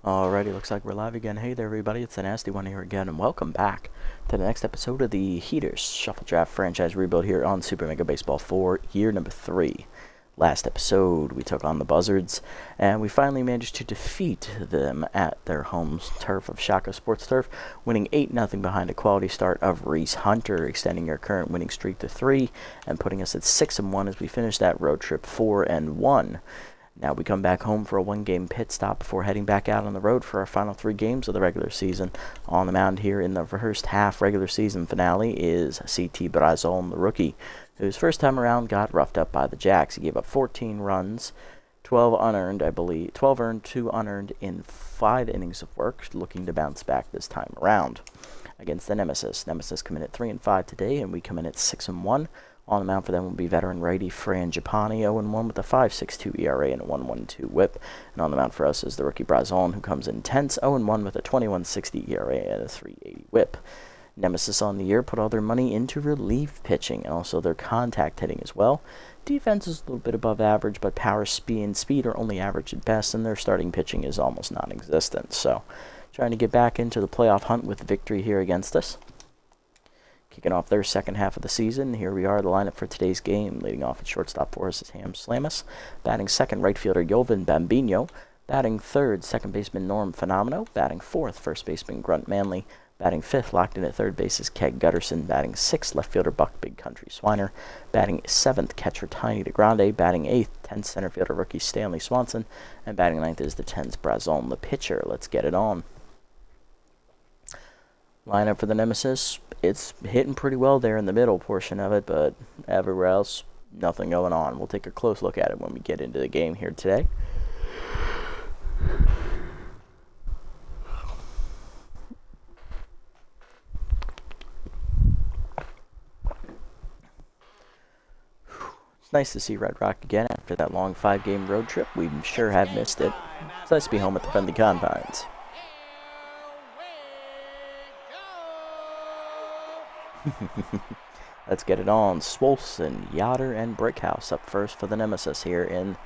Alrighty, looks like we're live again. Hey there, everybody. It's the Nasty One here again, and welcome back to the next episode of the Heaters Shuffle Draft Franchise Rebuild here on Super Mega Baseball 4, year number 3. Last episode, we took on the Buzzards, and we finally managed to defeat them at their home turf of Shaka Sports Turf, winning 8-0 behind a quality start of Reese Hunter, extending our current winning streak to 3, and putting us at 6-1 as we finish that road trip 4-1. Now we come back home for a one-game pit stop before heading back out on the road for our final 3 games of the regular season. On the mound here in the first half regular season finale is CT Brazon, the rookie, whose first time around got roughed up by the Jacks. He gave up 14 runs, 12 unearned, 12 earned, 2 unearned in 5 innings of work, looking to bounce back this time around against the Nemesis. Nemesis come in at 3-5 today, and we come in at 6-1. On the mound for them will be veteran righty Frangipani, 0-1 with a 5.62 ERA and a 1.12 WHIP. And on the mound for us is the rookie Brazon, who comes in tense, 0-1 with a 21.60 ERA and a 3.80 WHIP. Nemesis on the year put all their money into relief pitching and also their contact hitting as well. Defense is a little bit above average, but power, speed, and speed are only average at best, and their starting pitching is almost non-existent. So, trying to get back into the playoff hunt with victory here against us. Kicking off their second half of the season, here we are, the lineup for today's game. Leading off at shortstop for us is Ham Slamus. Batting second, right fielder Jovan Bambino. Batting third, second baseman Norm Fenomeno. Batting fourth, first baseman Grunt Manley. Batting fifth, locked in at third base is Keg Gutterson. Batting sixth, left fielder Buck Big Country Swiner. Batting seventh, catcher Tiny DeGrande. Batting eighth, 10th center fielder rookie Stanley Swanson. And batting ninth is the 10th Brazon, the pitcher. Let's get it on. Lineup for the Nemesis, it's hitting pretty well there in the middle portion of it, but everywhere else, nothing going on. We'll take a close look at it when we get into the game here today. It's nice to see Red Rock again after that long 5-game road trip. We sure have missed it. It's nice to be home at the friendly confines. Let's get it on. Swolson, Yoder, and Brickhouse up first for the Nemesis here in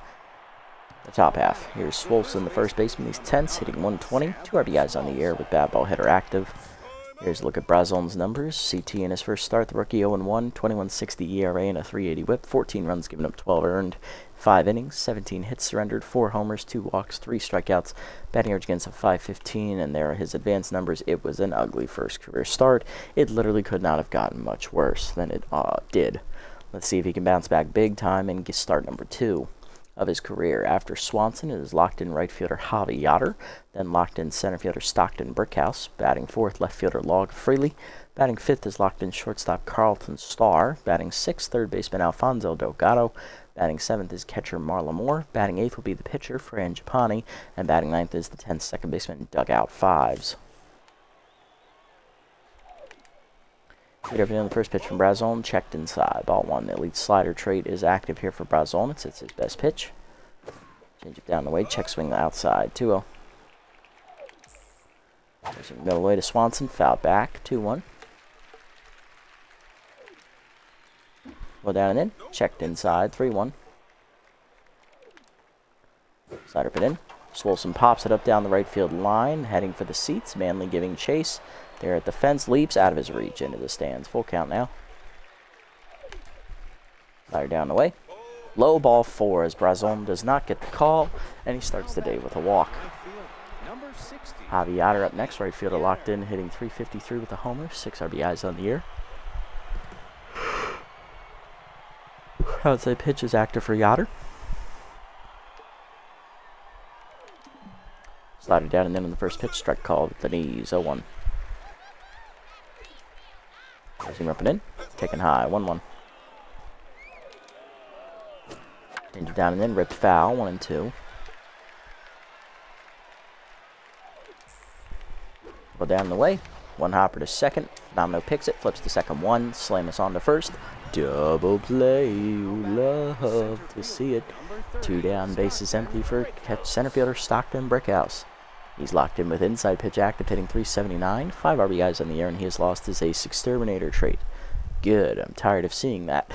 the top half. Here's Swolson, the first baseman. He's tense, hitting 120. 2 RBIs on the year with bad ball hitter active. Here's a look at Brazon's numbers. CT in his first start, the rookie 0-1, 21.60 ERA and a 3.80 WHIP. 14 runs given up, 12 earned. 5 innings, 17 hits surrendered, 4 homers, 2 walks, 3 strikeouts, batting average against a 5.15, and there are his advanced numbers. It was an ugly first career start. It literally could not have gotten much worse than it did. Let's see if he can bounce back big time and start number 2 of his career. After Swanson, it is locked in right fielder Javi Yoder, then locked in center fielder Stockton Brickhouse, batting fourth left fielder Log Freely, batting fifth is locked in shortstop Carlton Starr, batting sixth third baseman Alfonso Delgado, batting 7th is catcher Marla Moore. Batting 8th will be the pitcher, Frangipani. And batting 9th is the 10th second baseman, Dugout Fives. Right over on the first pitch from Brazon, checked inside. Ball 1. The elite slider trait is active here for Brazon. It's his best pitch. Change it down the way. Check swing outside. 2-0. Middle way to Swanson. Foul back. 2-1. Well down and in. Checked inside. 3-1. Slider put in. Swolson pops it up down the right field line, heading for the seats. Manley giving chase. There at the fence, leaps out of his reach into the stands. Full count now. Slider down the way. Low ball 4 as Brazon does not get the call, and he starts the day with a walk. Javi Yoder up next, right fielder locked in, hitting .353 with a homer, 6 RBIs on the year. Outside pitch is active for Yoder. Slider down and in on the first pitch, strike called with the knees, 0-1. There's him up and in, taken high, 1-1. Change it down and in, ripped foul, 1-2. Well down the way, 1 hopper to second. Fenomeno picks it, flips to second 1, Slamus on to first. Double play, you love to see it. 2 down, bases empty for center fielder Stockton Brickhouse. He's locked in with inside pitch active, hitting .379, 5 RBIs on the year, and he has lost his ace exterminator trait. Good, I'm tired of seeing that.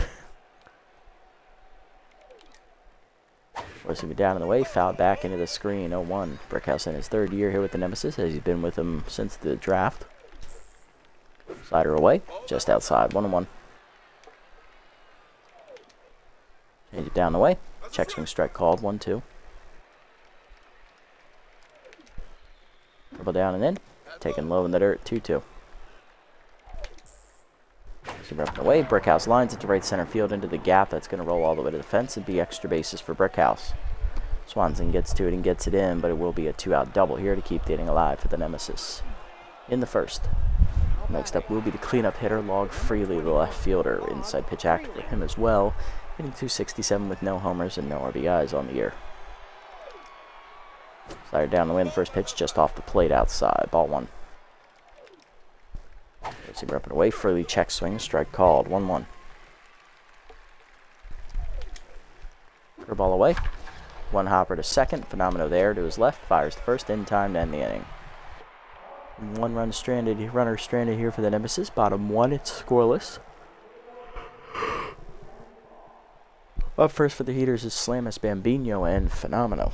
Forcing me down in the way, fouled back into the screen, 0-1. Brickhouse in his third year here with the Nemesis, as he's been with him since the draft. Slider away, just outside, 1-1. Change it down the way, check swing strike called, 1-2. Dribble down and in, taken low in the dirt, 2-2. Super up and away, Brickhouse lines it to right center field into the gap. That's going to roll all the way to the fence and be extra bases for Brickhouse. Swanson gets to it and gets it in, but it will be a 2-out double here to keep the inning alive for the Nemesis in the first. Next up will be the cleanup hitter, Log Freely, the left fielder. Inside pitch active for him as well, hitting .267 with no homers and no RBIs on the year. Slider down the way in the first pitch, just off the plate outside, ball 1. Super up and away, Freely check swing, strike called, 1-1. Curveball away, one hopper to second, Phenomenal there to his left, fires to first in time to end the inning. Runner stranded here for the Nemesis, bottom 1, it's scoreless. Up first for the Heaters is Slamus, Bambino, and Phenomenal.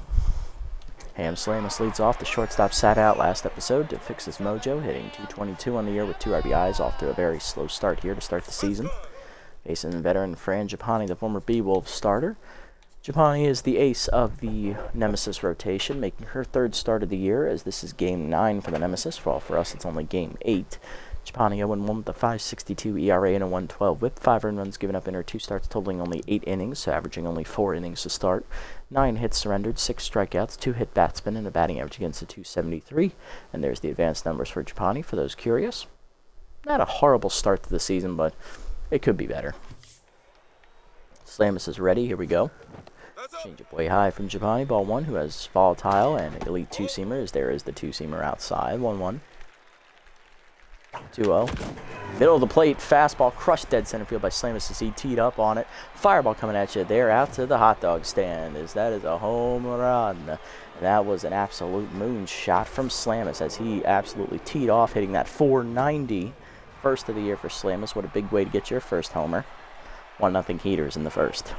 Ham Slamus leads off. The shortstop sat out last episode to fix his mojo, hitting .222 on the year with 2 RBIs, off to a very slow start here to start the season. Facing veteran Fran Japani, the former B-Wolves starter. Japani is the ace of the Nemesis rotation, making her 3rd start of the year, as this is Game 9 for the Nemesis. For us, it's only Game 8. Japani 0-1 with a .562 ERA and a .112 whip. 5 earned runs given up in her 2 starts, totaling only 8 innings, so averaging only 4 innings to start. 9 hits surrendered, 6 strikeouts, 2 hit batsmen, and a batting average against a .273. And there's the advanced numbers for Japani for those curious. Not a horrible start to the season, but it could be better. Slamus is ready. Here we go. Change up way high from Japani. Ball 1, who has volatile and an elite 2-seamer, as there is the 2-seamer outside. 1-1. 2-0. Middle of the plate, fastball crushed dead center field by Slamus as he teed up on it. Fireball coming at you there out to the hot dog stand, as that is a home run. And that was an absolute moonshot from Slamus as he absolutely teed off, hitting that .490. First of the year for Slamus. What a big way to get your first homer. 1-0 Heaters in the first.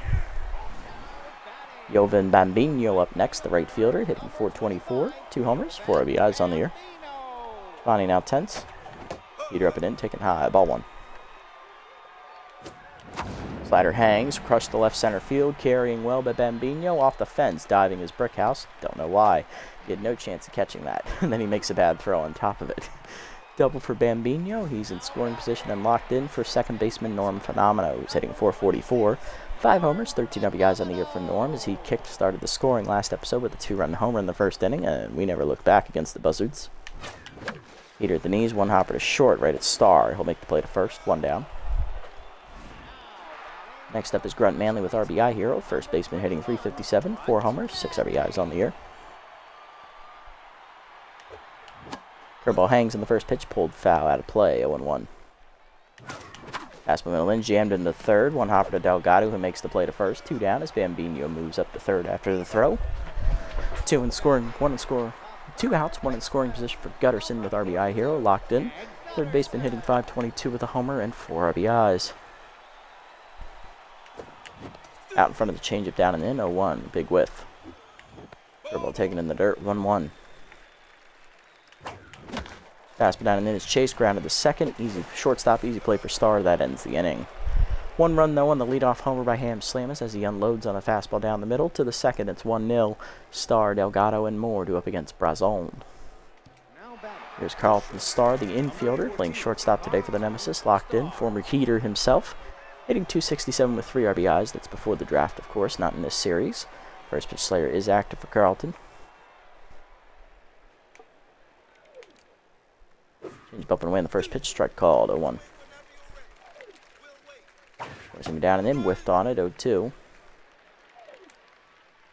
Jovan Bambino up next, the right fielder, hitting .424. 2 homers, 4 RBIs on the year. Bonnie now tense. Heater up and in, taken high, ball 1. Slider hangs, crushed the left center field, carrying well by Bambino, off the fence, diving his Brickhouse. Don't know why. He had no chance of catching that, and then he makes a bad throw on top of it. Double for Bambino. He's in scoring position and locked in for second baseman Norm Phenomenal, who's hitting .444. 5 homers, 13 RBIs on the year for Norm, as he started the scoring last episode with a 2-run homer in the first inning, and we never looked back against the Buzzards. Heater at the knees, 1 hopper to short, right at Star. He'll make the play to first, 1 down. Next up is Grunt Manley with RBI Hero, first baseman hitting .357, 4 homers, 6 RBIs on the year. Curveball hangs in the first pitch, pulled foul out of play, 0-1. Pass middle in, jammed into third, 1 hopper to Delgado, who makes the play to first, 2 down as Bambino moves up to third after the throw. 2 outs, 1 in scoring position for Gutterson with RBI Hero, locked in. Third baseman hitting .522 with a homer and 4 RBIs. Out in front of the changeup, down and in, 0-1, big whiff. Curveball taken in the dirt, 1-1. Fastball down and in is Chase, grounded to second. Easy shortstop, easy play for Star. That ends the inning. 1 run, though, on the leadoff homer by Ham Slamus as he unloads on a fastball down the middle. To the second, it's 1-0. Star, Delgado, and Moore do up against Brazon. Here's Carlton Star, the infielder, playing shortstop today for the Nemesis. Locked in, former Heater himself. Hitting .267 with 3 RBIs. That's before the draft, of course, not in this series. First pitch Slayer is active for Carlton. Change up and away in the first pitch, strike called, 0-1. Forcing him down and in, whiffed on it, 0-2.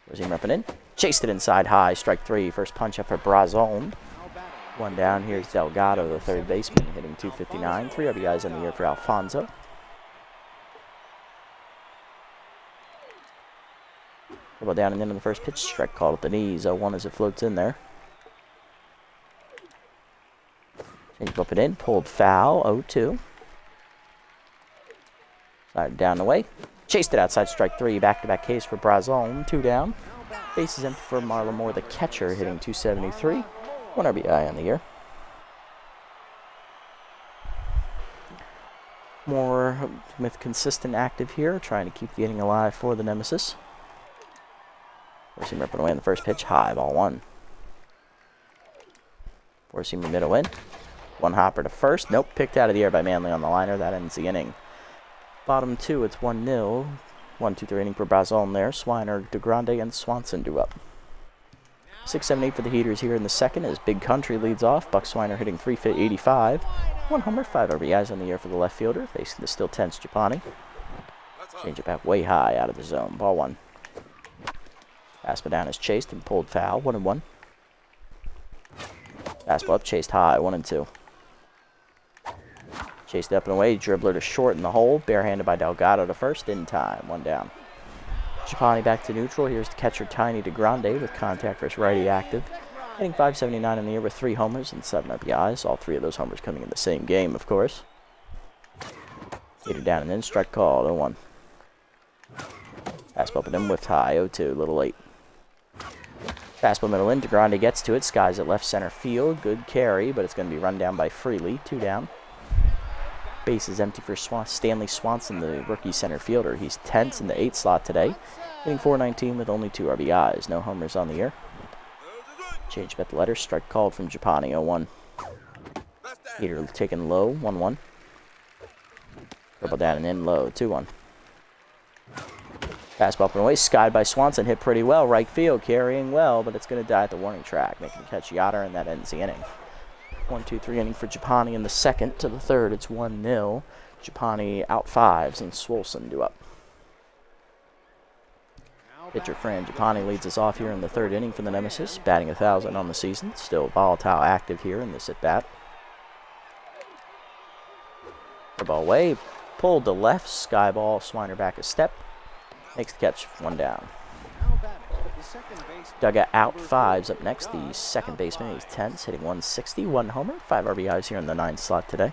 Forcing him up and in, chased it inside high, strike 3. First punch up for Brazon. 1 down, here's Delgado, the third baseman, hitting .259. 3 RBIs on the year for Alfonso. Well down and in the first pitch, strike called at the knees, 0-1 as it floats in there. Change up and in, pulled foul, 0-2. Slide down the way. Chased it outside, strike 3. Back-to-back case for Brazon, 2 down. Base is empty for Marlon Moore, the catcher, hitting .273. 1 RBI on the year. Moore with consistent active here, trying to keep the inning alive for the Nemesis. Four-seamer ripping away on the first pitch, high, ball 1. Four-seamer middle in. One hopper to first. Nope, picked out of the air by Manley on the liner. That ends the inning. Bottom 2, it's 1-0. 1-2-3 inning for Brazon there. Swiner, DeGrande, and Swanson do up. 6-7-8 for the Heaters here in the second as Big Country leads off. Buck Swiner hitting .385. 1 homer, 5 RBIs on the year for the left fielder. Facing the still tense Japani. Change it back way high out of the zone. Ball 1. Fastball down is chased and pulled foul. 1-1. Fastball up, chased high. 1-2. Chased up and away. Dribbler to short in the hole. Barehanded by Delgado to first. In time. 1 down. Japani back to neutral. Here's the catcher Tiny DeGrande with contact versus righty active. Hitting .579 in the year with 3 homers and 7 RBIs. All 3 of those homers coming in the same game, of course. Heater down and in. Strike called. 0-1. Fastball up and in with high. 0-2. A little late. Fastball middle in. DeGrande gets to it. Skies at left center field. Good carry, but it's going to be run down by Freely. 2 down. Base is empty for Stanley Swanson, the rookie center fielder. He's 10th in the 8th slot today, hitting .419 with only 2 RBIs. No homers on the year. Change bet the letter. Strike called from Japani. 0-1. Heater taken low. 1-1. Dribble down and in low. 2-1. Fastball up and away. Skied by Swanson. Hit pretty well. Right field. Carrying well, but it's going to die at the warning track. Making the catch Yoder, and that ends the inning. 1-2-3 inning for Japani in the second. To the third, it's 1-0. Japani out 5s, and Swolson do up. Pitcher Fran Japani leads us off here in the third inning for the Nemesis, batting 1,000 on the season. Still volatile active here in this at-bat. The ball away, pulled to left, Skyball, Swiner back a step. Makes the catch, 1 down. Dugout out 5s up next. The second baseman, he's 10th, hitting .160, 1 homer, 5 RBIs here in the 9th slot today.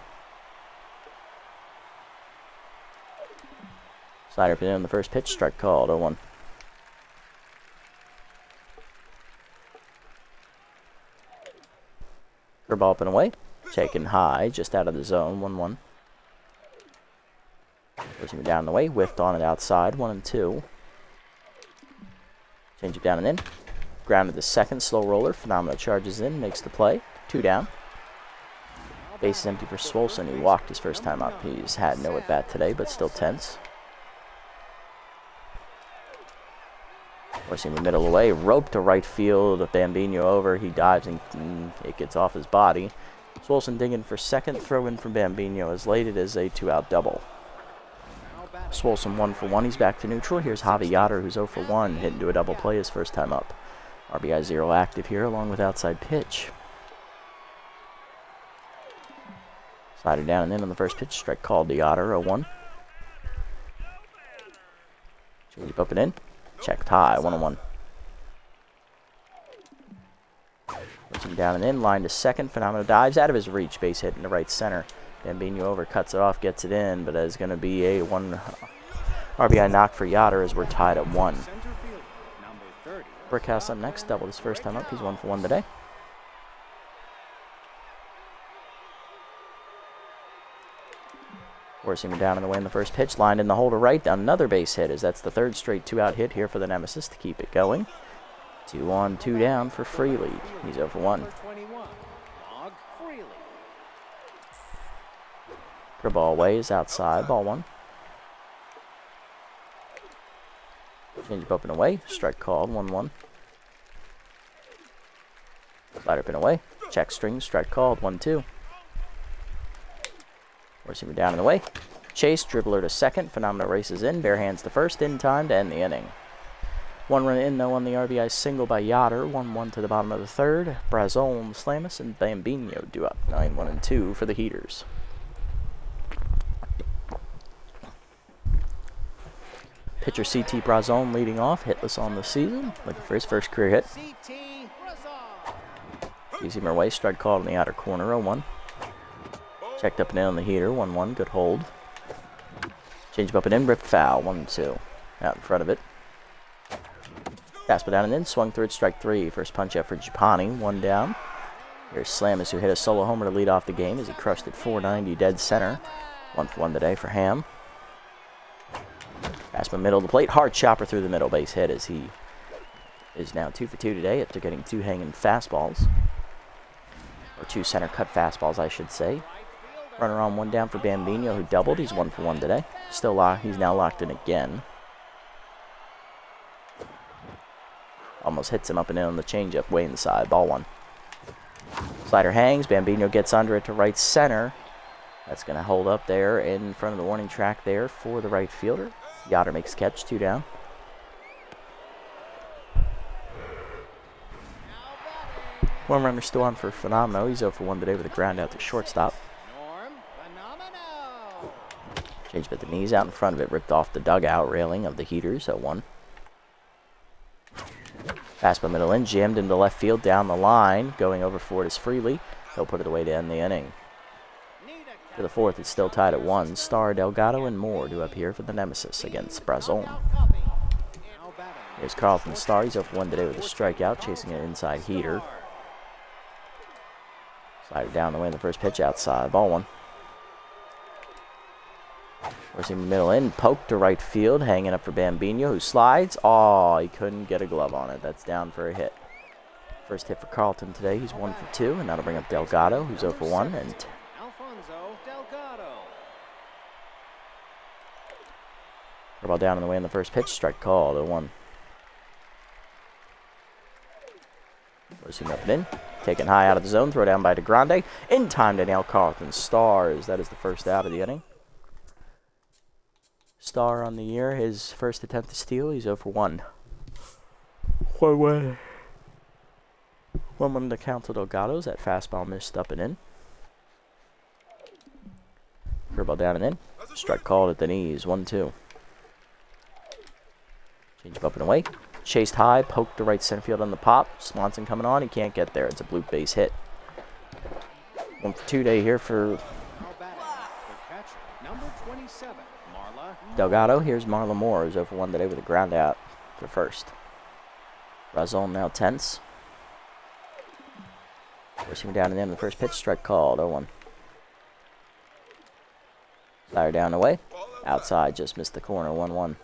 Slider up and in on the first pitch, strike called. 0-1. Curveball up and away, taken high, just out of the zone. 1-1. Pushing it down the way, whiffed on it outside. 1-2. Change it down and in. Grounded to second, slow roller. Phenomena charges in, makes the play. 2 down. Base is empty for Swolson. He walked his first time up. He's had no at bat today, but still tense. Forcing the middle away. Rope to right field. Bambino over. He dives and it gets off his body. Swolson digging for second. Throw in from Bambino as late it is a 2-out double. Swolson 1 for 1. He's back to neutral. Here's Javi Yoder, who's 0 for 1, hitting to a double play his first time up. RBI 0 active here, along with outside pitch. Slider down and in on the first pitch. Strike called to Yoder. 0-1. Change up and in. Checked high. 1-1. Pushing down and in. Line to second. Phenomena dives out of his reach. Base hit into right center. Bambino over, cuts it off, gets it in, but it's going to be a 1 RBI knock for Yoder as we're tied at 1. Brickhouse up next, doubled his first time up. He's 1 for 1 today. Forcing him down in the way in the first pitch. Lined in the hole to right. Another base hit as that's the 3rd straight 2-out hit here for the Nemesis to keep it going. 2 on, 2 down for Freely. He's 0 for 1. Ball away is outside. Ball 1. Change up and away. Strike called. 1-1. Slider up and away. Check string. Strike called. 1-2. Receiver down in the way. Chase. Dribbler to second. Phenomena races in. Bare hands to first. In time to end the inning. 1 run in though on the RBI single by Yoder. 1-1 to the bottom of the third. Brazon, Slamus, and Bambino do up. 9-1-2 for the Heaters. Pitcher CT Brazon leading off, hitless on the season, looking for his first career hit. Easy Merway, strike called in the outer corner, 0-1. Checked up and in on the heater, 1-1, good hold. Change up and in, rip foul, 1-2. Out in front of it. Fastball down and in, swung through it, strike three. First punch out for Japani, one down. Here's Slamus, who hit a solo homer to lead off the game as he crushed it 490 dead center. 1-for-1 today for Ham. Fastball middle of the plate, hard chopper through the middle, base hit as he is now 2-for-2 today after getting two hanging fastballs. Or two center cut fastballs, I should say. Runner on, one down for Bambino, who doubled. He's 1-for-1 today. He's now locked in again. Almost hits him up and in on the changeup, way inside. Ball one. Slider hangs. Bambino gets under it to right center. That's going to hold up there in front of the warning track there for the right fielder. Yoder makes catch, two down. One runner still on for Phenomenal. He's 0-for-1 today with a ground out to shortstop. Change at the knees out in front of it, ripped off the dugout railing of the Heaters, 0-1. Fastball middle in, jammed into left field down the line. Going over for it is Freely. He'll put it away to end the inning. For the fourth, it's still tied at 1. Starr, Delgado, and Moore due up here for the Nemesis against Brazon. Here's Carlton Starr. He's 0-for-1 today with a strikeout, chasing an inside heater. Slider down the way in the first pitch outside. Ball one. Forcing middle in, poke to right field, hanging up for Bambino, who slides. Oh, he couldn't get a glove on it. That's down for a hit. First hit for Carlton today. He's 1-for-2, and that'll bring up Delgado, who's 0-for-1. And ball down on the way in the first pitch. Strike called, 0-1. Forcing up and in. Taken high out of the zone. Throw down by DeGrande. In time to nail Carlton Stars. That is the first out of the inning. Starr on the year. His first attempt to steal. He's 0-for-1. 1-1. 1-1 to count to Delgado's. That fastball missed up and in. Curveball down and in. Strike called at the knees. 1-2. Change up and away. Chased high, poked to right center field on the pop. Swanson coming on, he can't get there. It's a blue base hit. 1-for-2 day here for Delgado. Here's Marla Moore, who's 0-for-1 today with a ground out for first. Razon now tense. Forcing down and in the first pitch, strike called, 0-1. Slider down the way. Outside, just missed the corner, 1-1.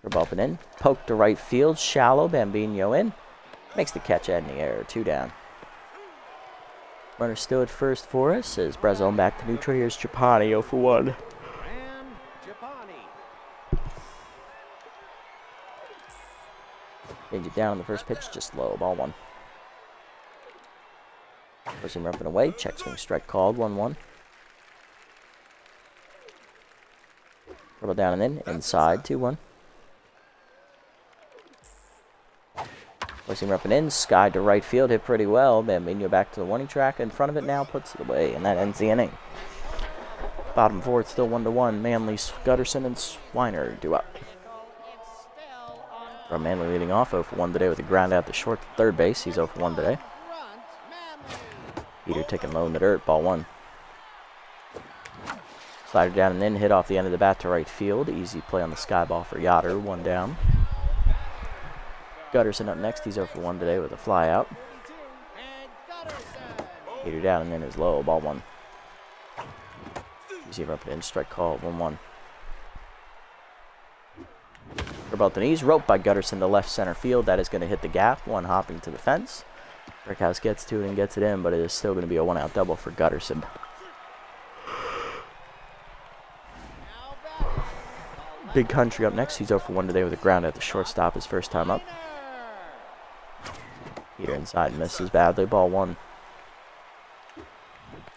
Ball up and in. Poke to right field. Shallow. Bambino in. Makes the catch in the air. 2 down. Runner still at first for us as Brazil back to neutral. Here's Japani, 0-for-1. Change it down on the first pitch. Just low. Ball 1. Pushing up and away. Check swing strike called. 1-1. Ball down and in. Inside. 2-1. Placing up and in, sky to right field, hit pretty well. Bambino back to the warning track. In front of it now, puts it away, and that ends the inning. Bottom four, it's still 1-1. Manley, Gutterson, and Swiner due up. From Manley leading off, 0-for-1 today with a ground out to short to third base. He's 0-for-1 today. Peter taking low in the dirt, ball 1. Slider down and in, hit off the end of the bat to right field. Easy play on the sky ball for Yoder, 1 down. Gutterson up next. He's 0-for-1 today with a fly out. Peter down and in is low. Ball 1. Receiver up and in. Strike call. 1-1. For about the knees. Roped by Gutterson to left center field. That is going to hit the gap. One hopping to the fence. Brickhouse gets to it and gets it in, but it is still going to be a 1-out double for Gutterson. Big Country up next. He's 0-for-1 today with a ground at the shortstop. His first time up. Peter inside misses badly. Ball 1.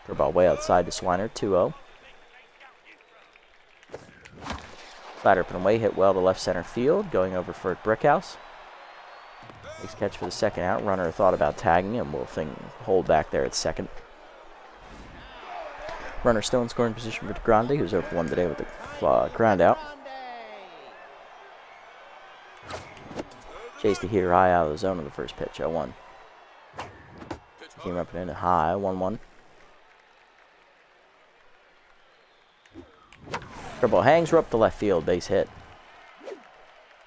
Curveball way outside to Swiner. 2-0. Slider up and away. Hit well to left center field. Going over for Brickhouse. Makes catch for the second out. Runner thought about tagging him. Will hold back there at second. Runner still in scoring position for DeGrande, who's 0-for-1 today with the ground out. Chase the heater high out of the zone of the first pitch, 0-1. Came up and in a high, 1-1. Curveball hangs, up to left field, base hit.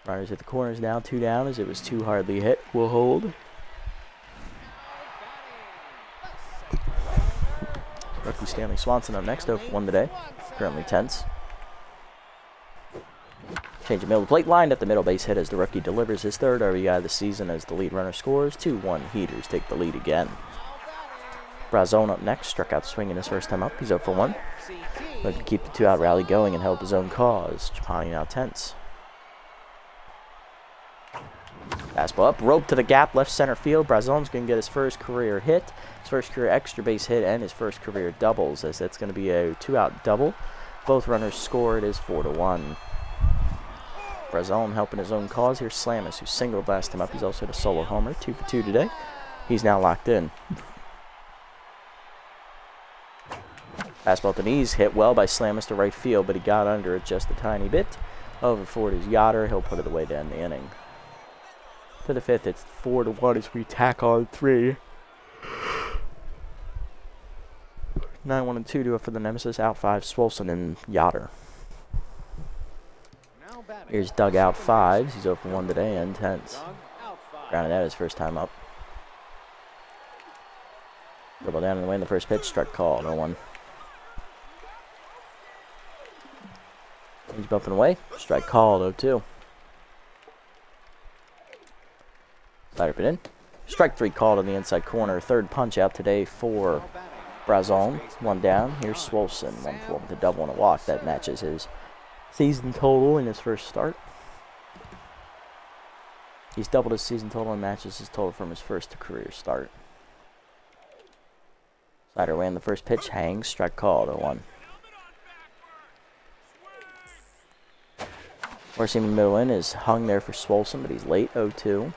Runners at the corners now, 2 down as it was too hardly hit. Will hold. Rookie Stanley Swanson up next, 0 for 1 today. Currently tense. Change of middle of the plate, lined at the middle base hit as the rookie delivers his 3rd RBI of the season as the lead runner scores. 2-1 Heaters take the lead again. Brazone up next, struck out swinging his first time up. He's 0 for 1. Looking to keep the 2-out rally going and help his own cause. Japani now tense. Fastball up, rope to the gap, left center field. Brazone's going to get his first career hit, his first career extra base hit, and his first career doubles, as that's going to be a 2-out double. Both runners score. It is 4-1. Brazone helping his own cause. Here's Slamus, who singled last time up. He's also the solo homer, 2 for 2 today. He's now locked in. Fastball at the knees, hit well by Slamus to right field, but he got under it just a tiny bit. Over forward is Yoder. He'll put it away to end the inning. To the 5th, it's 4-1 as we tack on 3. 9-1-2 do it for the Nemesis. Out 5, Swolson and Yoder. Here's dugout 5s. He's 0 for 1 today and tense. Grounded out his first time up. Dribble down and away in the first pitch. Strike called. 0-1. Change up and away. Strike called. 0-2. Slider put in. Strike 3 called on the inside corner. 3rd punch out today for Brazone. 1 down. Here's Swolson. 1 for 1 with a double and a walk. That matches his season total in his first start. He's doubled his season total and matches his total from his first career start. Slider away in the first pitch. Hangs. Strike called. 0-1. Four seam in the middle in is hung there for Swolson, but he's late. 0-2.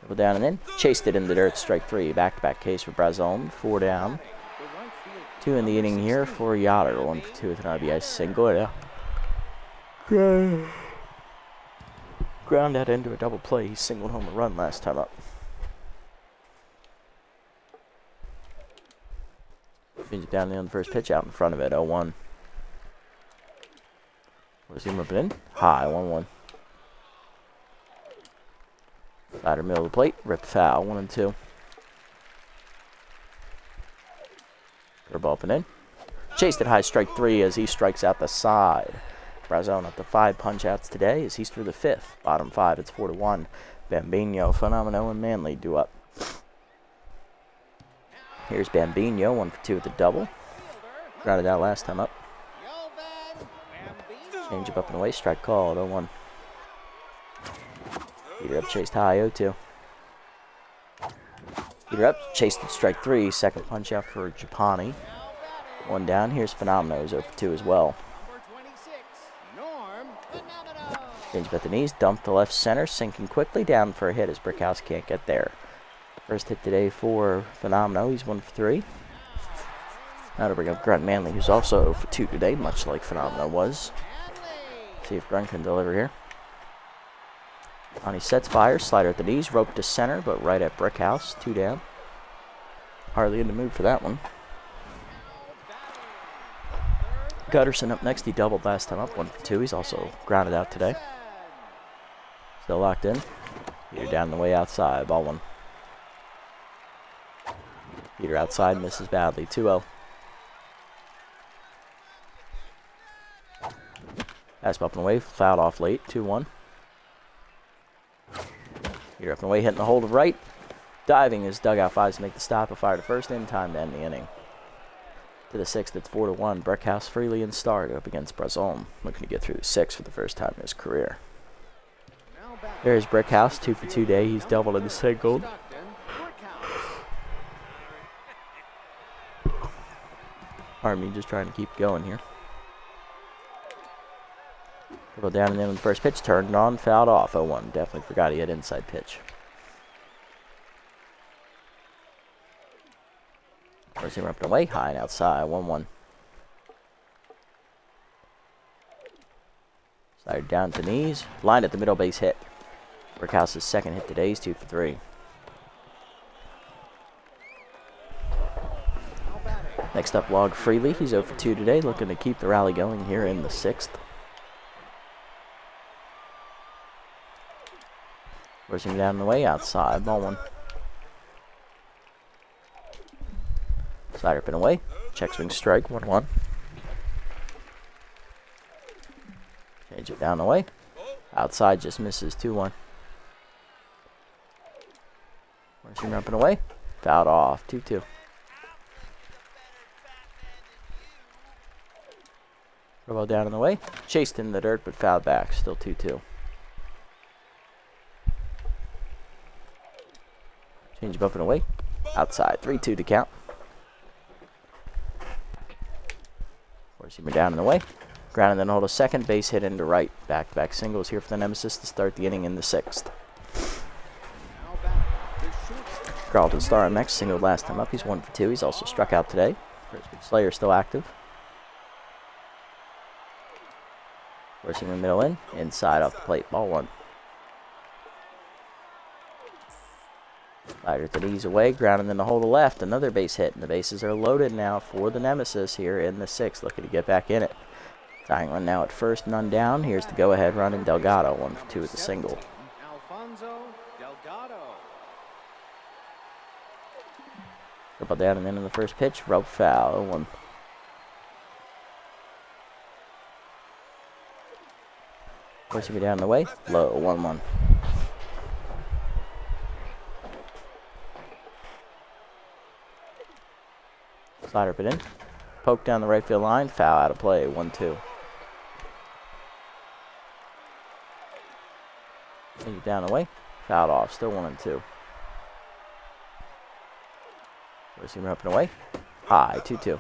Dribble down and in. Chased it in the dirt. Strike 3. Back-to-back case for Brazone. 4 down. 2 in the inning here for Yoder. 1 for 2 with an RBI single. Yeah. Ground that into a double play. He singled home a run last time up. Change it down on the first pitch out in front of it. 0-1. Where's he moving in? High. 1-1. Slider middle of the plate. Rip foul. 1-2. Curveball up and in. Chased it high. Strike 3 as he strikes out the side. Brazone up to 5 punch outs today as he's through the 5th. Bottom 5. It's 4-1. Bambino, Phenomeno, and Manley do up. Here's Bambino. 1 for 2 with the double. Grounded out last time up. Change up and away. Strike called. 0-1. Heater up. Chased high. 0-2. Heater up. Chased at strike 3. Second punch out for Japani. 1 down. Here's Phenomeno. 0 for 2 as well. Change up at the knees. Dump to left center. Sinking quickly down for a hit as Brickhouse can't get there. First hit today for Phenomeno. He's 1 for 3. Now to bring up Grunt Manley, who's also 0 for 2 today, much like Phenomeno was. See if Grunt can deliver here. On he sets fire. Slider at the knees. Rope to center, but right at Brickhouse. 2 down. Hardly in the mood for that one. Gutterson up next. He doubled last time up. 1 for 2. He's also grounded out today. Still locked in. Heater down the way outside. Ball 1. Heater outside. Misses badly. 2-0. Fastball up and away. Fouled off late. 2-1. Heater up and away. Hitting the hold of right. Diving his dugout 5s to make the stop. A fire to first in time to end the inning. To the 6th, it's 4-1. Brickhouse freely in start up against Brazone. Looking to get through the 6th for the first time in his career. There's Brickhouse. 2 for 2 day. He's doubled and singled. Army just trying to keep going here. Dribble down and in on the first pitch. Turned on. Fouled off. 0-1. Definitely forgot he had inside pitch. First him up and away. High and outside. 1-1. Slider down to knees. Lined at the middle base hit. Brickhouse's second hit today. He's 2 for 3. Next up, Log Freely. He's 0 for 2 today. Looking to keep the rally going here in the 6th. Forcing him down the way, outside, ball one. Slider up and away. Check swing strike, 1-1. Change it down the way. Outside just misses, 2-1. Forcing him up and away. Fouled off, 2-2. Ball down in the way. Chased in the dirt, but fouled back. Still 2-2. Change up and away. Outside. 3-2 to count. Forcing him down in the way. Ground and then hold a second. Base hit into right. Back-to-back singles here for the Nemesis to start the inning in the 6th. Carlton Starr next. Singled last time up. He's 1 for 2. He's also struck out today. Slayer still active. Forcing the middle in. Inside off the plate. Ball one. Slider to the knees away. Grounding in the hole to left. Another base hit. And the bases are loaded now for the Nemesis here in the 6th. Looking to get back in it. Tying run now at first. None down. Here's the go-ahead run in Delgado. 1 for 2 with the single. Triple down and in the first pitch. Rope foul. 0-1. Forcing me down the way. Low. 1-1. Slider up it in. Poke down the right field line. Foul out of play. 1-2. Take it down the way. Fouled off. Still 1-2. Forcing him up and away. High. 2-2.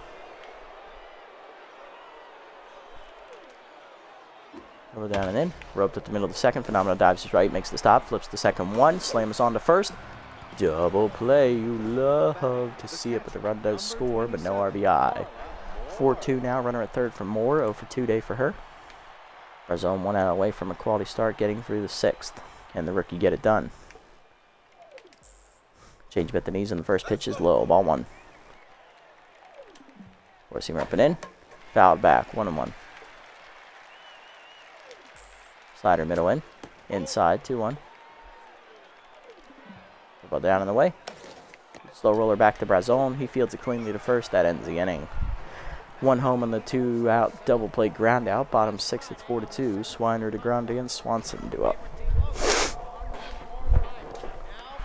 Over down and in. Roped up the middle of the second. Phenomenal dives his right. Makes the stop. Flips the second one. Slams on to first. Double play. You love to see it, but the run does score, but no RBI. 4-2 now. Runner at third for Moore. 0 for 2 day for her. Barzone 1 out away from a quality start, getting through the 6th. And the rookie get it done. Change at the knees on the first pitch is low. Ball 1. Forcing him up and in. Fouled back. 1-1. Slider middle in. Inside. 2-1. Ball down in the way. Slow roller back to Brazone. He fields it cleanly to first. That ends the inning. 1 home on the 2 out double play ground out. Bottom 6 at 4-2. Swiner to Grande and Swanson do up.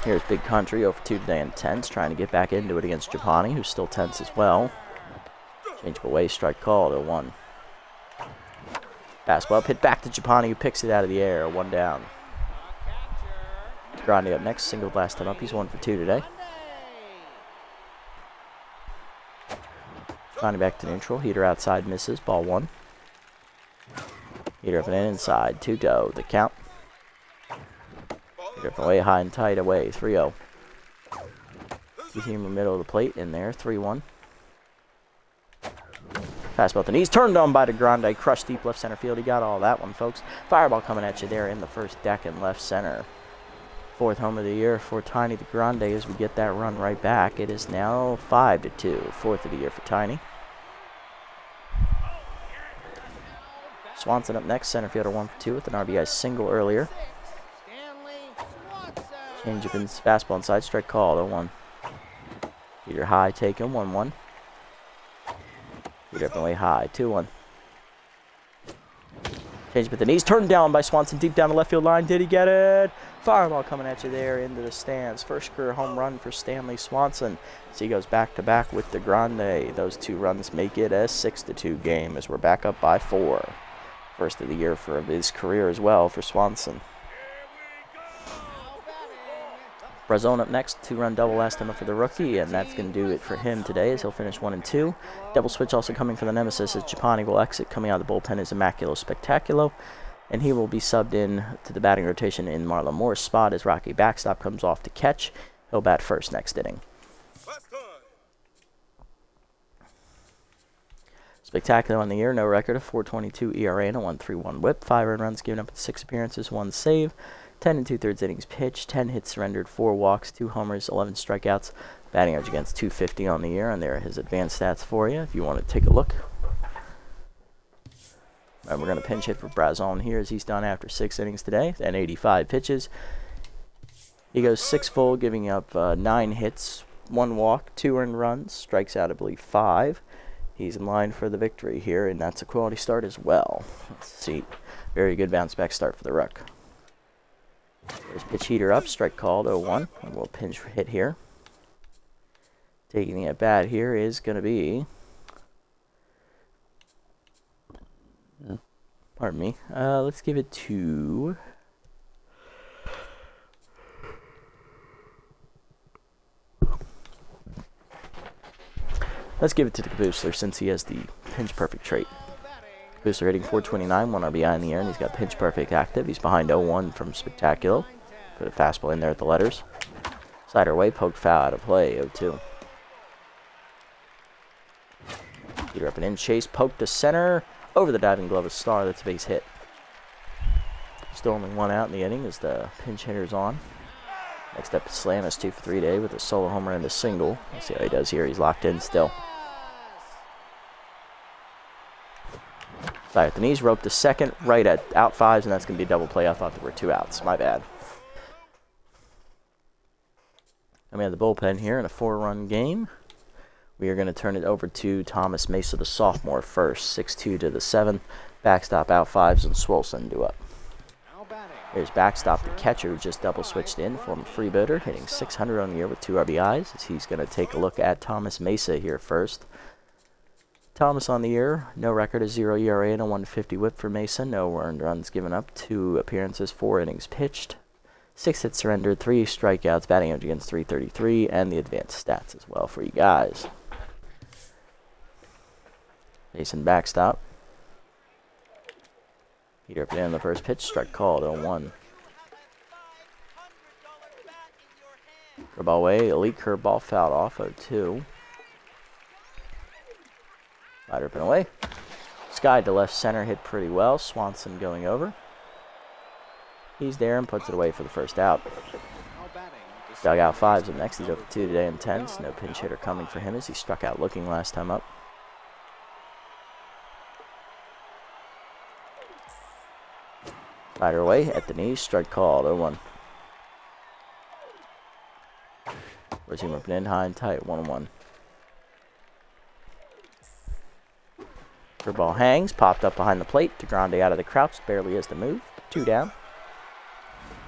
Here's Big Country 0 for 2 today and tense. Trying to get back into it against Japani, who's still tense as well. Change of away. Strike call. 0-1. Fastball up, hit back to Japani, who picks it out of the air. 1 down. Grande up next. Singled last time up. He's 1 for 2 today. Japani back to neutral. Heater outside misses. Ball 1. Heater up and in inside. 2-0. The count. Heater up away high and tight away. 3-0. You see him in the middle of the plate in there. 3-1. Fastball at the knees, turned on by DeGrande, crushed deep left center field. He got all that one, folks. Fireball coming at you there in the first deck in left center. 4th home of the year for Tiny DeGrande as we get that run right back. It is now 5-2, 4th of the year for Tiny. Swanson up next, center fielder 1 for 2 with an RBI single earlier. Change up in fastball inside, strike call, 0-1. Heater high taken, 1-1. Heater up and way high, 2-1. Change with the knees, turned down by Swanson deep down the left field line. Did he get it? Fireball coming at you there into the stands. First career home run for Stanley Swanson. So he goes back to back with DeGrande. Those 2 runs make it a 6-2 game as we're back up by 4. First of the year for his career as well for Swanson. Brazone up next, 2-run double last time up for the rookie, and that's going to do it for him today as he'll finish 1 and 2. Double switch also coming for the Nemesis as Japani will exit. Coming out of the bullpen is Immaculo Spectaculo, and he will be subbed in to the batting rotation in Marlon Moore's spot as Rocky Backstop comes off to catch. He'll bat first next inning. Spectacular on the year, no record of 4.22 ERA and a 1.31 WHIP. 5 earned runs given up in 6 appearances, 1 save. 10 2/3 innings pitched, 10 hits surrendered, 4 walks, 2 homers, 11 strikeouts. Batting average against .250 on the year, and there are his advanced stats for you if you want to take a look. And we're going to pinch hit for Brazone here as he's done after 6 innings today and 85 pitches. He goes 6 full, giving up 9 hits, 1 walk, 2 earned runs, strikes out, I believe, 5. He's in line for the victory here, and that's a quality start as well. Let's see. Very good bounce back start for the Rook. There's pitch heater up, strike called, 0-1. A little pinch hit here. Taking the at bat here is going to be... Pardon me. Let's give it to... Let's give it to the Caboosler since he has the pinch perfect trait. Caboosler hitting .429, 1 RBI in the air, and he's got pinch perfect active. He's behind 0-1 from Spectacular. Put a fastball in there at the letters. Slider away, poked foul out of play, 0-2. Peter up and in, chase, poke to center. Over the diving glove of Star, that's a base hit. Still only 1 out in the inning as the pinch hitter's on. Next up, Slam is 2 for 3 today with a solo homer and a single. Let's see how he does here. He's locked in still. Side at the knees, rope to second, right at out 5s, and that's going to be a double play. I thought there were 2 outs. My bad. And we have the bullpen here in a 4-run game. We are going to turn it over to Thomas Mesa, the sophomore, first. 6-2 to the 7th. Backstop out 5s, and Swolson do up. Here's backstop, the catcher, who just double switched in, former freebooter, hitting .600 on the year with 2 RBIs. As he's going to take a look at Thomas Mesa here first. Thomas on the year, no record, a 0 ERA and a 150 whip for Mesa. No earned runs given up, 2 appearances, 4 innings pitched, 6 hits surrendered, 3 strikeouts, batting average against .333, and the advanced stats as well for you guys. Mason backstop. Peter up in the first pitch, strike called, 0-1. Curveball away, elite curveball fouled off, 0-2. Slider up and away. Sky to left center, hit pretty well. Swanson going over. He's there and puts it away for the first out. Dugout 5's up next. He's 0 for 2 today in 10s. No pinch hitter coming for him as he struck out looking last time up. Slider away at the knees, strike called, 0-1. Where's him up and in, high and tight, 1-1. Curveball hangs, popped up behind the plate. DeGrande out of the crouch, barely has to move. 2 down.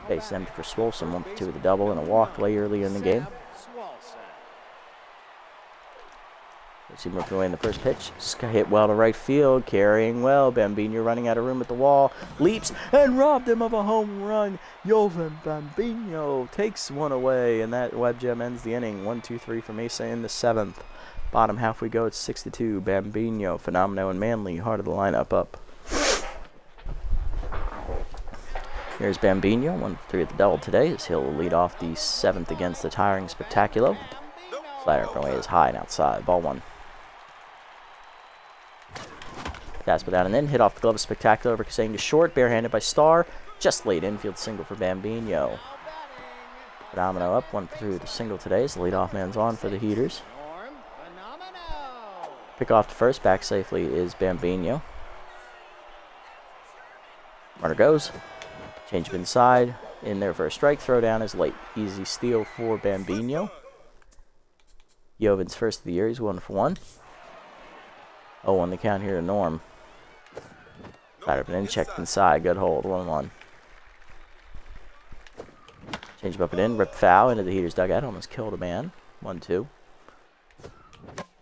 Base empty for Swolson, 1 for 2 with a double and a walk late earlier in the game. Let's see him moving away in the first pitch. Hit well to right field, carrying well. Bambino running out of room at the wall. Leaps and robbed him of a home run. Jovan Bambino takes 1 away, and that web gem ends the inning. 1-2-3 for Mesa in the 7th. Bottom half we go, it's 6-2. Bambino, Phenomenal, and Manley, heart of the lineup up. Here's Bambino, 1 for 3 at the double today, as he'll lead off the 7th against the tiring Spectacular. Slider up and away is high and outside, ball 1. Fastball down and in, hit off the glove of Spectacular, over saying to short, barehanded by Star. Just late infield single for Bambino. Phenomenal up, 1 for 3 with a single today, as the leadoff man's on for the Heaters. Pick off to first, back safely is Bambino. Runner goes. Change up inside. In there for a strike. Throw down is late. Easy steal for Bambino. Jovan's first of the year. He's 1 for 1. 0-1 the count here to Norm. Side up and in. Checked inside. Good hold. 1-1. Change up and in. Rip foul into the Heaters dugout. Almost killed a man. 1-2.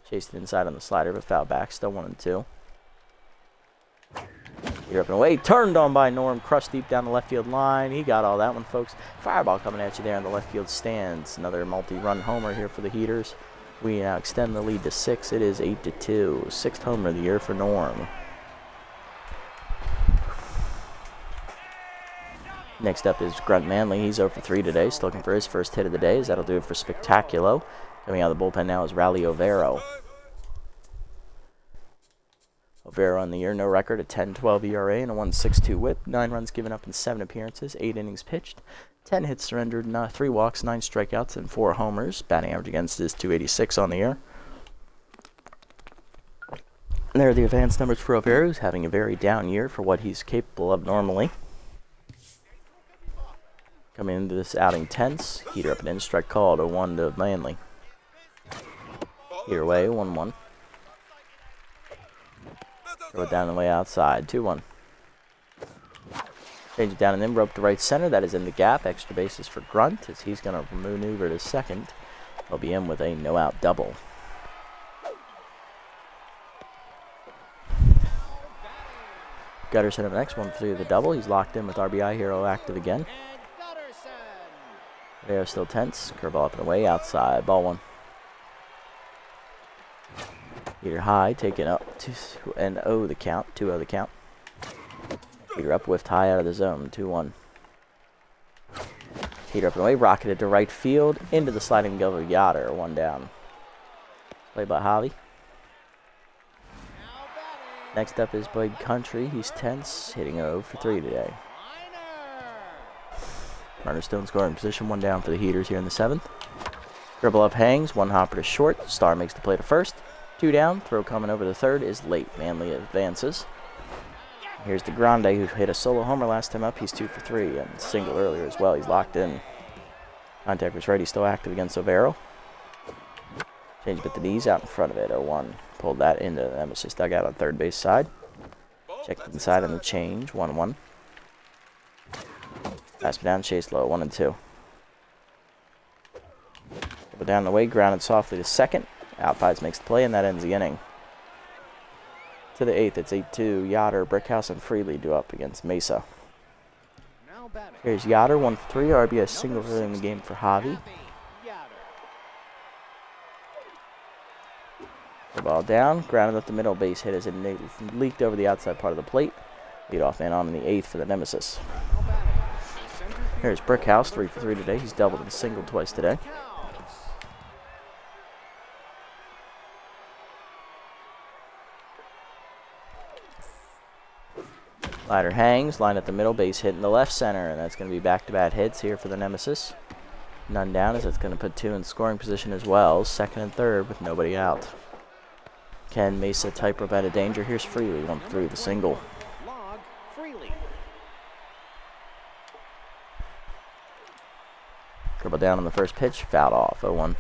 Chased it inside on the slider, but foul back. Still 1-2. You're up and away. Turned on by Norm. Crushed deep down the left field line. He got all that one, folks. Fireball coming at you there on the left field stands. Another multi-run homer here for the Heaters. We now extend the lead to 6. It is 8-2. 6th homer of the year for Norm. Next up is Grunt Manley. He's 0 for 3 today. Still looking for his first hit of the day, as that'll do it for Spectaculo. Coming out of the bullpen now is Rally Overo. Overo on the year, no record, a 10-12 ERA and a 1.62 whip. 9 runs given up in 7 appearances, 8 innings pitched, 10 hits surrendered, 3 walks, 9 strikeouts, and 4 homers. Batting average against is .286 on the year. And there are the advanced numbers for Overo, who's having a very down year for what he's capable of normally. Coming into this outing tense. Heater up and in. Strike called. 0-1 to Manly. Heater away. 1-1. Throw it down the way outside. 2-1. Change it down and in. Rope to right center. That is in the gap. Extra bases for Grunt as he's going to maneuver to second. He'll be in with a no-out double. Gutterson up next. 1-3 of the double. He's locked in with RBI Hero active again. They are still tense. Curveball up and away. Outside. Ball 1. Heater high. Taken up. 2-0 the count. 2-0 the count. Heater up. Whiffed high out of the zone. 2-1. Heater up and away. Rocketed to right field. Into the sliding glove of Yoder. 1 down. Played by Javi. Next up is Bud Country. He's tense. Hitting 0 for 3 today. Runner still in scoring position. 1 down for the Heaters here in the 7th. Dribble up hangs. 1 hopper to short. Star makes the play to first. 2 down. Throw coming over to third is late. Manly advances. Here's the Grande who hit a solo homer last time up. He's 2 for 3 and single earlier as well. He's locked in. Contact was ready. Still active against Overo. Change with the knees out in front of it. 0-1. Pulled that into the Nemesis dugout on third base side. Checked inside on the change. 1-1. Pass it down. Chase low. 1-2. Go down the way. Grounded softly to second. Outfides makes the play, and that ends the inning. To the 8th, it's 8-2. Yoder, Brickhouse, and Freely do up against Mesa. Here's Yoder, 1 for 3. RBI single early in the game for Javi. The ball down, grounded up the middle. Base hit as it leaked over the outside part of the plate. Leadoff man on in the 8th for the Nemesis. Here's Brickhouse, 3 for 3 today. He's doubled and singled twice today. Slider hangs, line at the middle, base hit in the left center, and that's going to be back-to-back hits here for the Nemesis. None down as it's going to put 2 in scoring position as well, second and third with nobody out. Ken Mesa tightrope out of danger. Here's Freely, 1 for 3 with a single. Dribble down on the first pitch, fouled off, 0-1.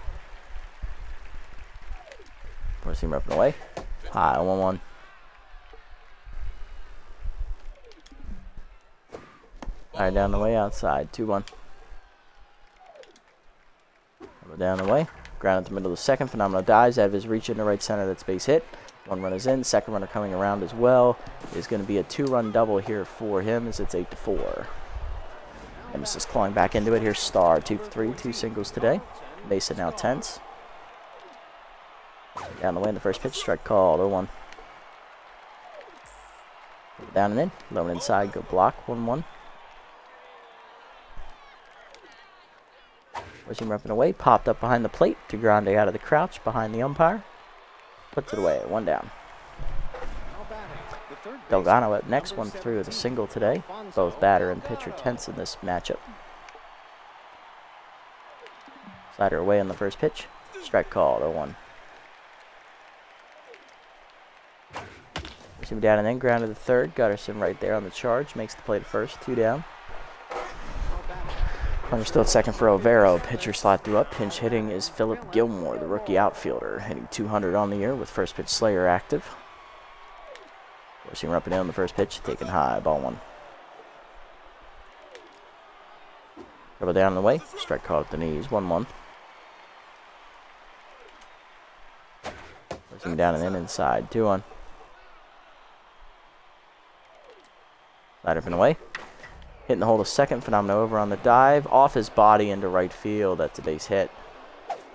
Four seamer up and away. High, 1-1. Alright, down the way, outside, 2-1. Down the way, ground at the middle of the second. Phenomenal dives out of his reach into right center. That's base hit. 1 runner is in. Second runner coming around as well. It's going to be a 2-run double here for him as it's 8-4. Nemesis clawing back into it. Here's Star, 2 for 3, 2 singles today. Mesa now tense. Down the way in the first pitch, strike called, 0-1. Down and in, low and inside, go block, 1-1. Pushing up and away, popped up behind the plate to Grande out of the crouch behind the umpire. Puts it away, 1 down. Delgado up next, 1 for 3 with a single today. Both batter and pitcher tense in this matchup. Slider away on the first pitch. Strike called, 0-1. Pushing down and then ground to the third. Gutterson right there on the charge. Makes the play to first, 2 down. Runner still at second for Overo. Pitcher slot through up. Pinch hitting is Philip Gilmore, the rookie outfielder, hitting 200 on the year with first pitch Slayer active. Forcing up and down the first pitch, taken high, ball 1. Dribble down the way, strike called at the knees, 1-1. Forcing down and in inside, 2-1. Slider from away. Hitting the hole to second. Phenomena over on the dive. Off his body into right field. That's a base hit.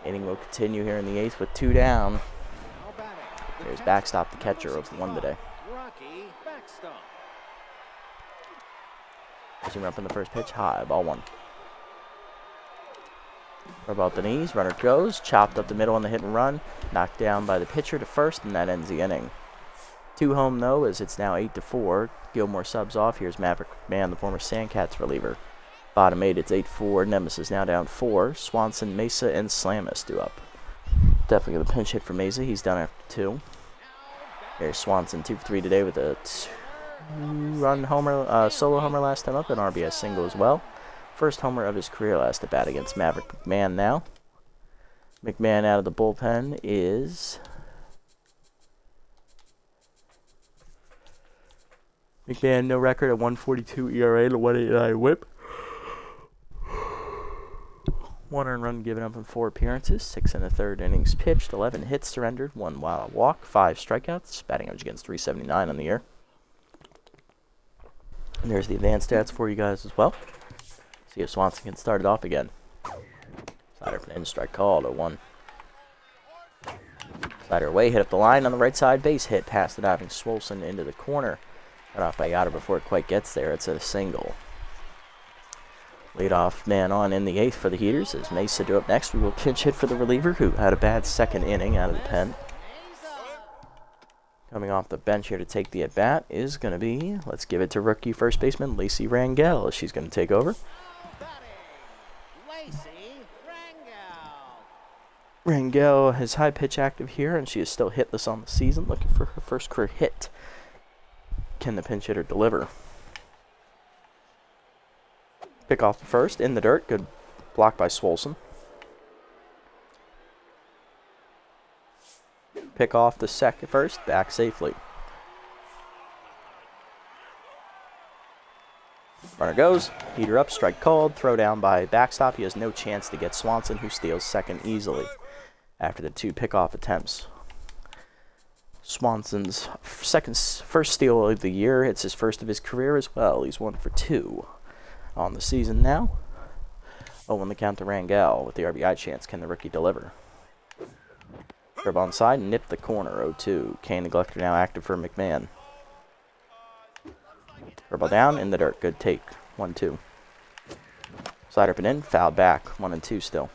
Inning will continue here in the 8th with 2 down. There's backstop, the catcher of 1 today. Pushing up in the first pitch. High. Ball 1. About the knees. Runner goes. Chopped up the middle on the hit and run. Knocked down by the pitcher to first, and that ends the inning. 2 home, though, as it's now 8-4. Gilmore subs off. Here's Maverick Man, the former Sandcats reliever. Bottom 8, it's 8-4. Nemesis now down 4. Swanson, Mesa, and Slamus do up. Definitely the pinch hit for Mesa. He's done after 2. Here's Swanson, 2 for 3 today with a 2-run homer, solo homer last time up, and RBI single as well. First homer of his career last at bat against Maverick McMahon now. McMahon out of the bullpen is... McMahon, no record at 1.42 ERA to 1.89 WHIP. 1 earned run given up in 4 appearances, 6 1/3 innings pitched, 11 hits surrendered, 1 wild walk, 5 strikeouts, batting average against .379 on the year. And there's the advanced stats for you guys as well. See if Swanson can start it off again. Slider for an in, strike called, 0-1. Slider away, hit up the line on the right side, base hit past the diving Swolson into the corner. Cut off by Yoder before it quite gets there. It's a single. Leadoff man on in the 8th for the Heaters. As Mesa do up next, we will pinch hit for the reliever who had a bad second inning out of the pen. Coming off the bench here to take the at-bat is going to be, let's give it to rookie first baseman Lacey Rangel. She's going to take over. Rangel is high pitch active here, and she is still hitless on the season, looking for her first career hit. Can the pinch hitter deliver? Pick off the first, in the dirt, good block by Swolson. Pick off the second first, back safely. Runner goes, heater up, strike called, throw down by backstop. He has no chance to get Swanson, who steals second easily after the 2 pickoff attempts. Swanson's first steal of the year. It's his first of his career as well. He's 1 for 2 on the season now. 0-1 the count to Rangel with the RBI chance. Can the rookie deliver? Curve on side, nip the corner, 0-2. Kane the Glucker now active for McMahon. Curveball down, in the dirt, good take, 1-2. Slider up and in, fouled back, 1-2 still.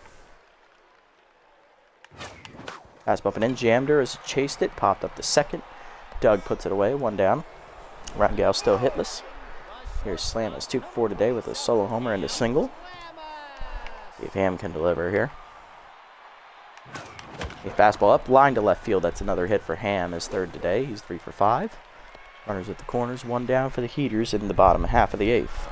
Pass up and in, jammed her as it chased it, popped up to second. Doug puts it away, 1 down. Rangel still hitless. Here's Slam, is 2 for 4 today with a solo homer and a single. See if Ham can deliver here. A fastball up, line to left field. That's another hit for Ham, his 3rd today. He's 3 for 5. Runners at the corners, 1 down for the Heaters in the bottom half of the 8th.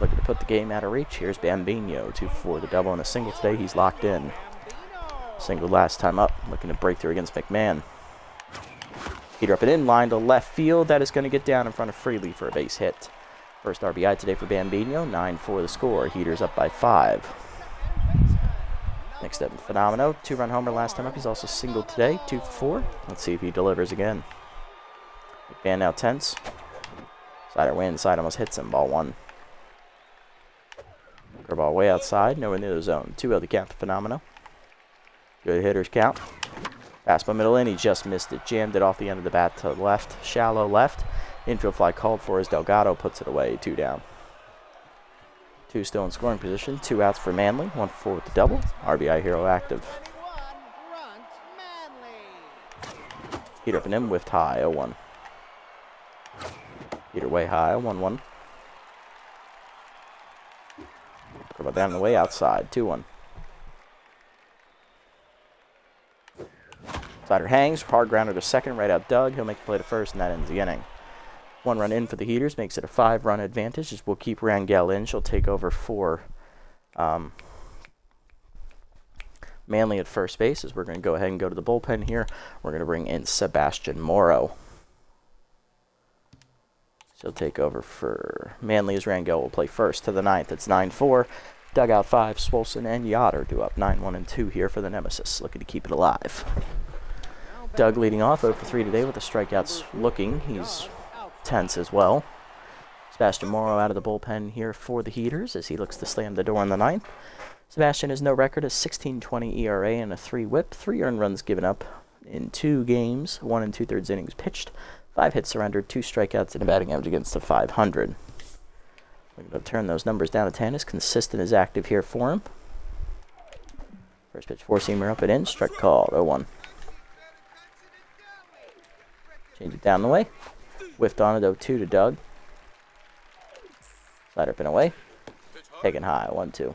Looking to put the game out of reach. Here's Bambino, 2 for 4, the double and a single today. He's locked in. Single last time up, looking to break through against McMahon. Heater up and in, line to left field. That is going to get down in front of Freely for a base hit. First RBI today for Bambino, 9-4 the score. Heaters up by 5. Next up, Phenomeno, 2-run homer last time up. He's also singled today, 2 for 4. Let's see if he delivers again. McMahon now tense. Slider way inside, almost hits him, ball 1. Curveball way outside, nowhere near the zone. 2-0 the count to Phenomeno. Good hitters count. Fastball middle in, he just missed it. Jammed it off the end of the bat to left, shallow left. Infield fly called for as Delgado puts it away, 2 down. 2 still in scoring position, 2 outs for Manley, 1 for 4 with the double. RBI hero active. Heater up and in, whiffed high, 0-1. Heater way high, 1-1. Curveball down the way outside, 2-1. Slider hangs, hard grounder to second, right out Doug. He'll make the play to first, and that ends the inning. 1 run in for the Heaters, makes it a 5-run advantage as we'll keep Rangel in. She'll take over for Manley at first base as we're going to go ahead and go to the bullpen here. We're going to bring in Sebastian Morrow. She'll take over for Manley as Rangel will play first to the 9th. It's 9-4. Dugout 5, Swolson and Yoder do up 9-1 and 2 here for the Nemesis, looking to keep it alive. Doug leading off 0 for 3 today with the strikeouts looking. He's tense as well. Sebastian Morrow out of the bullpen here for the Heaters as he looks to slam the door in the 9th. Sebastian has no record, a 16.20 ERA and a 3 WHIP, 3 earned runs given up in 2 games, 1 2/3 innings pitched, 5 hits surrendered, 2 strikeouts, and a batting average against the .500. We're going to turn those numbers down to 10 as consistent as active here for him. First pitch, 4-seamer up and in, strike called, 0-1. Change it down the way. Whiffed on it, 0-2 to Doug. Slider up and away. Taken high, 1-2.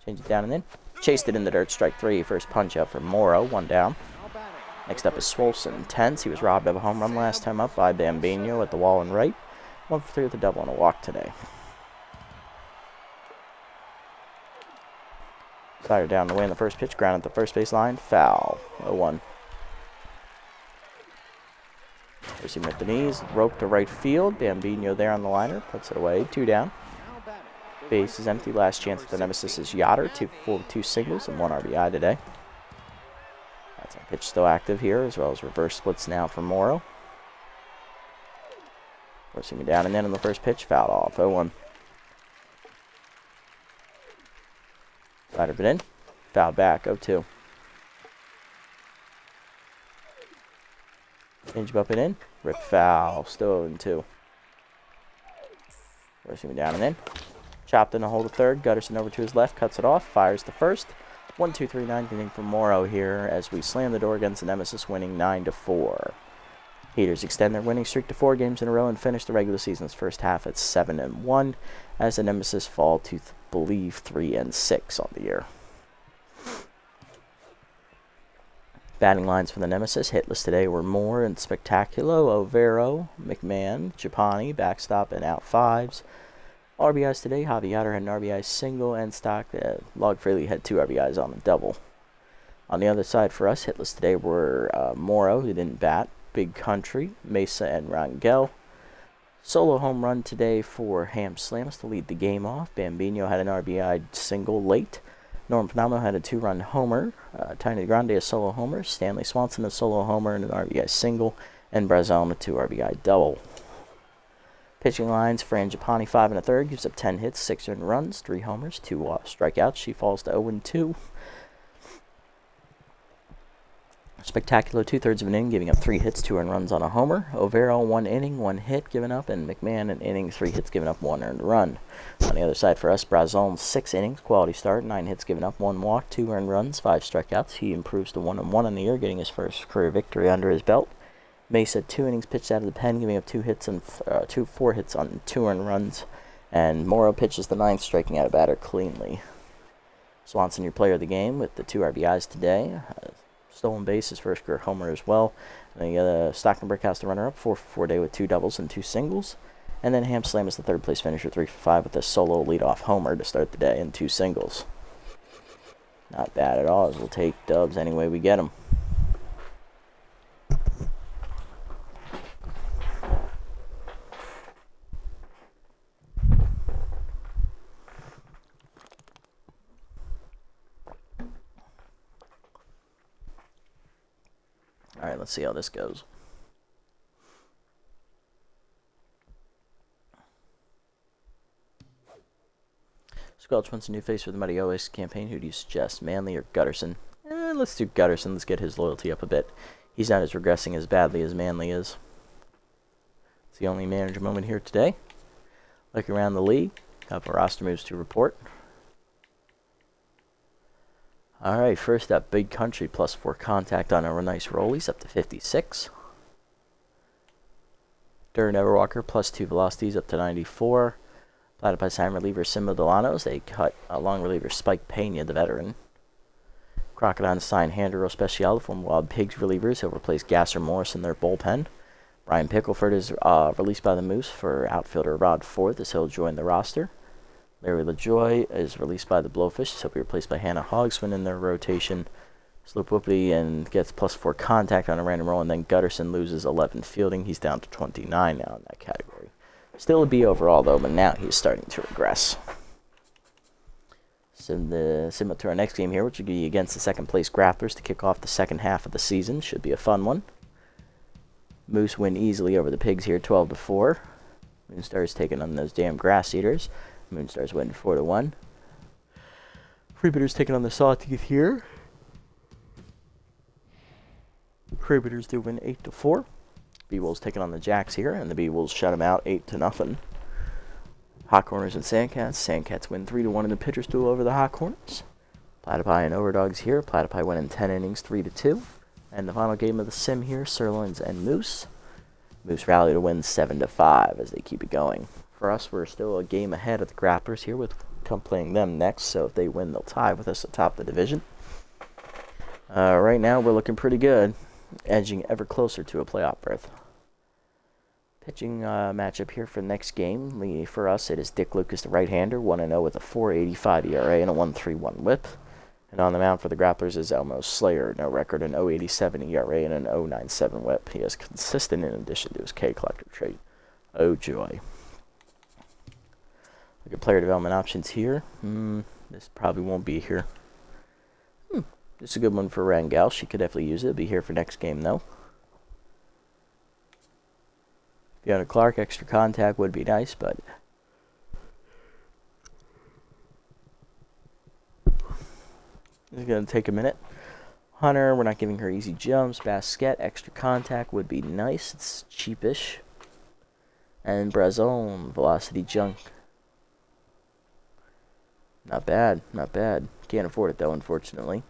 Change it down and in. Chased it in the dirt, strike 3. First punch out for Morrow, 1 down. Next up is Swolson, tense. He was robbed of a home run last time up by Bambino at the wall and right. 1 for 3 with a double and a walk today. Slider down the way in the first pitch, ground at the first base line, foul, 0-1. Receiving at the knees, rope to right field, Bambino there on the liner, puts it away, 2 down. Base is empty, last chance at the Nemesis is Yoder, 2 singles and 1 RBI today. That's our pitch still active here, as well as reverse splits now for Morrow. Receiving down and in on the first pitch, fouled off, 0-1. Slider been in, fouled back, 0-2. Change up and in, rip foul, still 0-2. Receiving down and in. Chopped in the hole to third, Gutterson over to his left, cuts it off, fires the first. 1-2-3 ninth inning for Morrow here as we slam the door against the Nemesis, winning 9-4. Heaters extend their winning streak to 4 games in a row and finish the regular season's first half at 7-1 as the Nemesis fall to, believe, 3-6 on the year. Batting lines for the Nemesis hitless today were Moore and Spectaculo, Overo, McMahon, Japani, backstop and out 5s. RBIs today, Javi Yoder had an RBI single and Log Fraley had 2 RBIs on a double. On the other side for us, hitless today were Morrow, who didn't bat, Big Country, Mesa, and Rangel. Solo home run today for Ham Slams to lead the game off. Bambino had an RBI single late. Norm Panamo had a 2-run homer. Tiny Grande a solo homer. Stanley Swanson a solo homer and an RBI single. And Brazil a 2 RBI double. Pitching lines, Fran Japani 5 1/3, gives up 10 hits, 6 earned runs, 3 homers, 2 strikeouts. She falls to 0-2. Spectacular 2/3 of an inning, giving up 3 hits, 2 earned runs on a homer. Overo 1 inning, 1 hit given up, and McMahon an inning, 3 hits given up, 1 earned run. On the other side for us, Brazil 6 innings, quality start, 9 hits given up, 1 walk, 2 earned runs, 5 strikeouts. He improves to 1-1 in the year, getting his first career victory under his belt. Mesa 2 innings pitched out of the pen, giving up 4 hits on 2 earned runs. And Morrow pitches the 9th, striking out a batter cleanly. Swanson, your player of the game, with the 2 RBIs today. Stolen base, his first career homer as well. And then you got Stockton Brickhouse, the runner-up, 4 for 4 day with 2 doubles and 2 singles. And then Ham Slam is the 3rd place finisher, 3 for 5 with a solo leadoff homer to start the day and 2 singles. Not bad at all, as we'll take dubs any way we get them. Alright, let's see how this goes. Squelch wants a new face for the Muddy Oasis campaign. Who do you suggest, Manley or Gutterson? Let's do Gutterson. Let's get his loyalty up a bit. He's not as regressing as badly as Manley is. It's the only manager moment here today. Look around the league. Couple roster moves to report. Alright, first up, Big Country, +4 contact on a nice roll. He's up to 56. Darren Everwalker, +2 velocities, up to 94. Platypus Sign reliever Simba Delanos. They cut a long reliever Spike Pena, the veteran. Crocodile Sign Handero Special, former Wild Pigs relievers. He'll replace Gasser Morris in their bullpen. Brian Pickleford is released by the Moose for outfielder Rod Ford, as he'll join the roster. Larry LaJoy is released by the Blowfish, so he'll be replaced by Hannah Hogsman in their rotation. Sloop Whoopity and gets +4 contact on a random roll, and then Gutterson loses 11 fielding. He's down to 29 now in that category. Still a B overall, though, but now he's starting to regress. Similar to our next game here, which will be against the second-place Grapplers to kick off the second half of the season. Should be a fun one. Moose win easily over the Pigs here, 12-4. Moonstar's taking on those damn Grass Eaters. Moonstar's winning 4-1. Freebitters taking on the Sawtooth here. Freebitters do win 8-4. B-Wolves taking on the Jacks here, and the B-Wolves shut them out 8-0. Hot Corners and Sandcats. Sandcats win 3-1 in the pitcher's duel over the Hot Corners. Platypi and Overdogs here. Platypi win in 10 innings, 3-2. And the final game of the sim here, Sirloins and Moose. Moose rally to win 7-5 as they keep it going. For us, we're still a game ahead of the Grapplers here, with playing them next, so if they win, they'll tie with us atop the division. Right now, we're looking pretty good, edging ever closer to a playoff berth. Pitching matchup here for the next game. For us, it is Dick Lucas, the right-hander, 1-0 with a 4.85 ERA and a 1.31 WHIP. And on the mound for the Grapplers is Elmo Slayer, no record, an 0.87 ERA and an 0.97 WHIP. He is consistent in addition to his K collector trait. Oh joy. Look at player development options here. This probably won't be here. This is a good one for Rangel. She could definitely use it. It'll be here for next game though. Fiona Clark, extra contact would be nice, but it's going to take a minute. Hunter, we're not giving her easy jumps. Basquet, extra contact would be nice. It's cheapish. And Brazon, velocity junk. Not bad, not bad. Can't afford it though, unfortunately.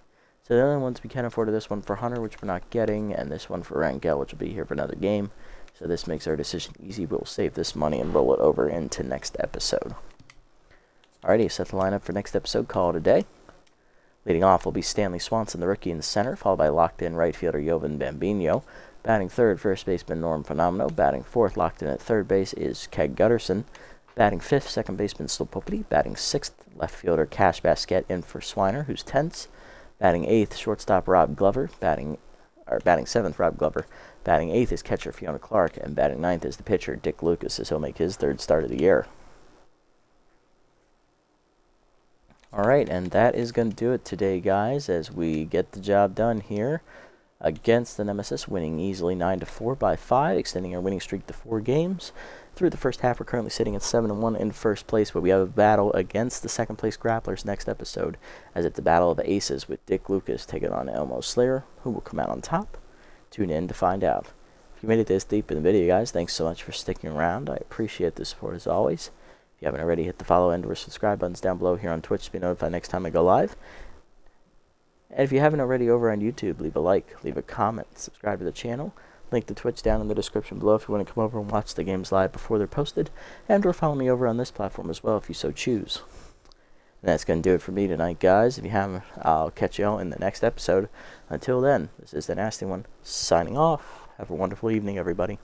So the only ones we can afford are this one for Hunter, which we're not getting, and this one for Rangel, which will be here for another game. So this makes our decision easy. We'll save this money and roll it over into next episode. Alrighty, set the lineup for next episode. Call it a day. Leading off will be Stanley Swanson, the rookie in the center, followed by locked-in right fielder Jovan Bambino. Batting third, first baseman Norm Fenomeno. Batting fourth, locked in at third base, is Keg Gutterson. Batting fifth, second baseman Slopopoli. Batting sixth, left fielder Cash Basquet in for Swiner, who's tense. Batting eighth, shortstop Rob Glover. Batting seventh, Rob Glover. Batting eighth is catcher Fiona Clark, and batting ninth is the pitcher Dick Lucas, as he'll make his third start of the year. Alright, and that is going to do it today, guys, as we get the job done here against the Nemesis, winning easily 9-4 by 5, extending our winning streak to 4 games. Through the first half, we're currently sitting at 7-1 in first place, but we have a battle against the second place Grapplers next episode, as it's the Battle of the Aces with Dick Lucas taking on Elmo Slayer, who will come out on top. Tune in to find out. If you made it this deep in the video, guys, thanks so much for sticking around. I appreciate the support as always. If you haven't already, hit the follow and or subscribe buttons down below here on Twitch to be notified next time I go live. And if you haven't already over on YouTube, leave a like, leave a comment, subscribe to the channel. Link to Twitch down in the description below if you want to come over and watch the games live before they're posted. And or follow me over on this platform as well if you so choose. And that's going to do it for me tonight, guys. If you haven't, I'll catch you all in the next episode. Until then, this is the Nasty One, signing off. Have a wonderful evening, everybody.